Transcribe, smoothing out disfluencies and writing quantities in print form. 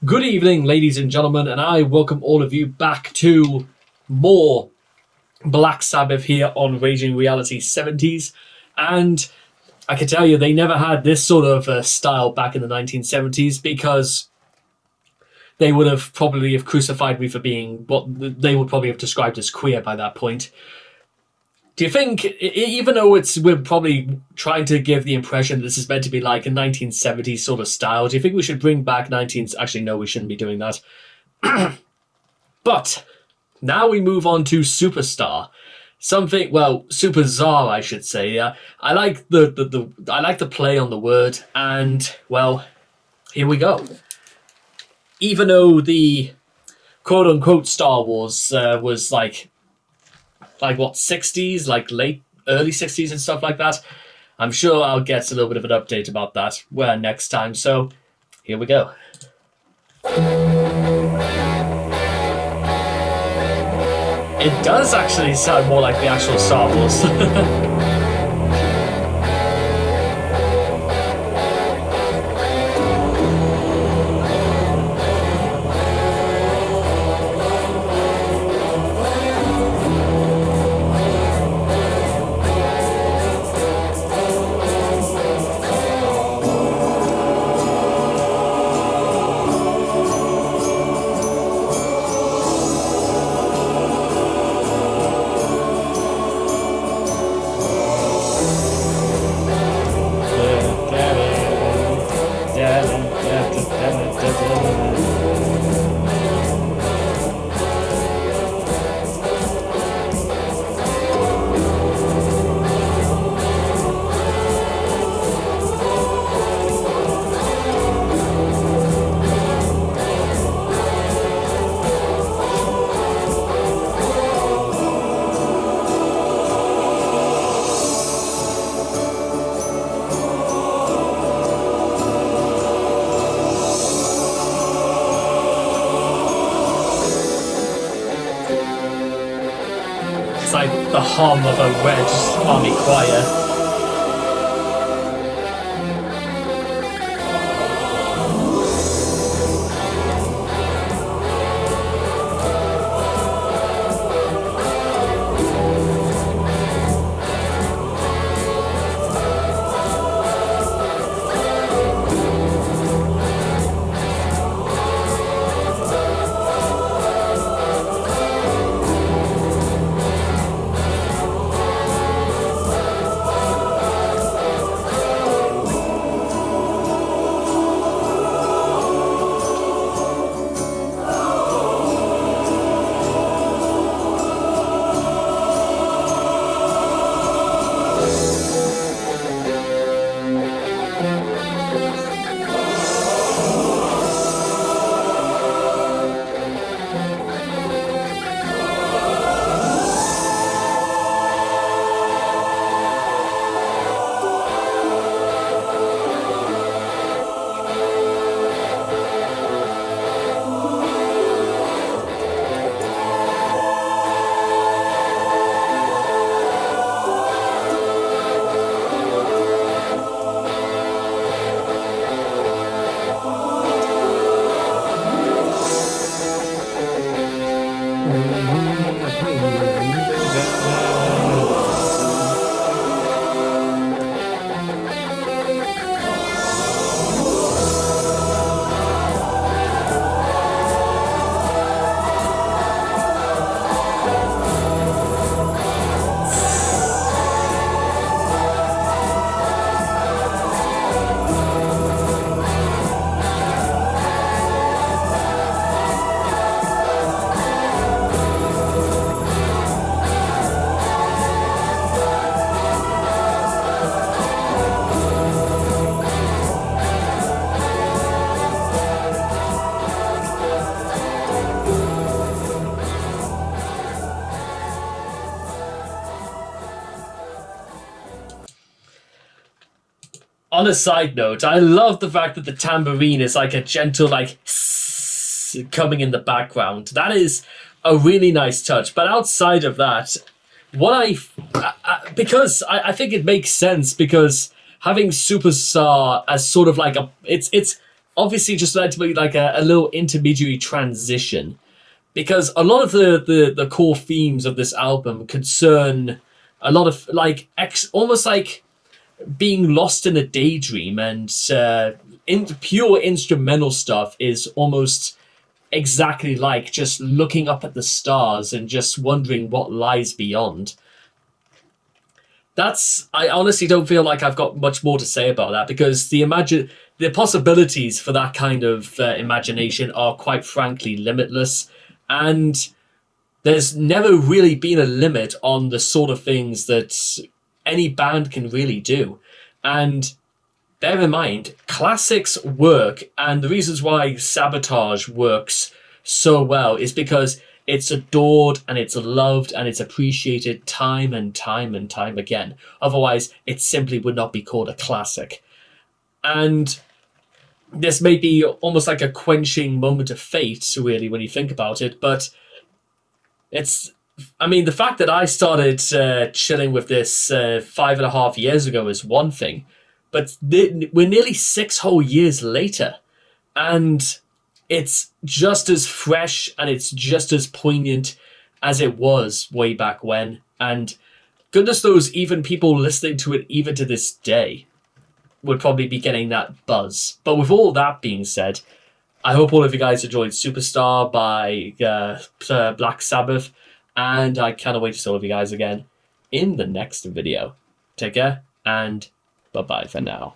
Good evening, ladies and gentlemen, and I welcome all of you back to more Black Sabbath here on Raging Reality 70s. And I can tell you, they never had this sort of style back in the 1970s because they would have probably have crucified me for being what they would probably have described as queer by that point. Do you think, even though we're probably trying to give the impression that this is meant to be like a 1970s sort of style, do you think we should bring back 19s? Actually, no, we shouldn't be doing that. But now we move on to Supertzar. Supertzar, I should say. I like the play on the word, and well, here we go. Even though the quote unquote Star Wars was like what, 60s, like early 60s and stuff like that. I'm sure I'll get a little bit of an update about that next time. So here we go. It does actually sound more like the actual Star Wars. It's like the hum of a red army choir. On a side note, I love the fact that the tambourine is like a gentle, like, coming in the background. That is a really nice touch. But outside of that, because I think it makes sense, because having Supertzar as sort of like it's obviously just led to be like a little intermediary transition, because a lot of the core themes of this album concern a lot of like almost like being lost in a daydream, and pure instrumental stuff is almost exactly like just looking up at the stars and just wondering what lies beyond. I honestly don't feel like I've got much more to say about that, because the possibilities for that kind of imagination are quite frankly limitless, and there's never really been a limit on the sort of things that any band can really do. And bear in mind, classics work, and the reasons why Sabotage works so well is because it's adored and it's loved and it's appreciated time and time and time again. Otherwise, it simply would not be called a classic. And this may be almost like a quenching moment of fate, really, when you think about it, but the fact that I started chilling with this 5.5 years ago is one thing, but we're nearly 6 whole years later, and it's just as fresh and it's just as poignant as it was way back when. And goodness knows, even people listening to it even to this day would probably be getting that buzz. But with all that being said, I hope all of you guys enjoyed Supertzar by Black Sabbath, and I cannot wait to see all of you guys again in the next video. Take care, and bye-bye for now.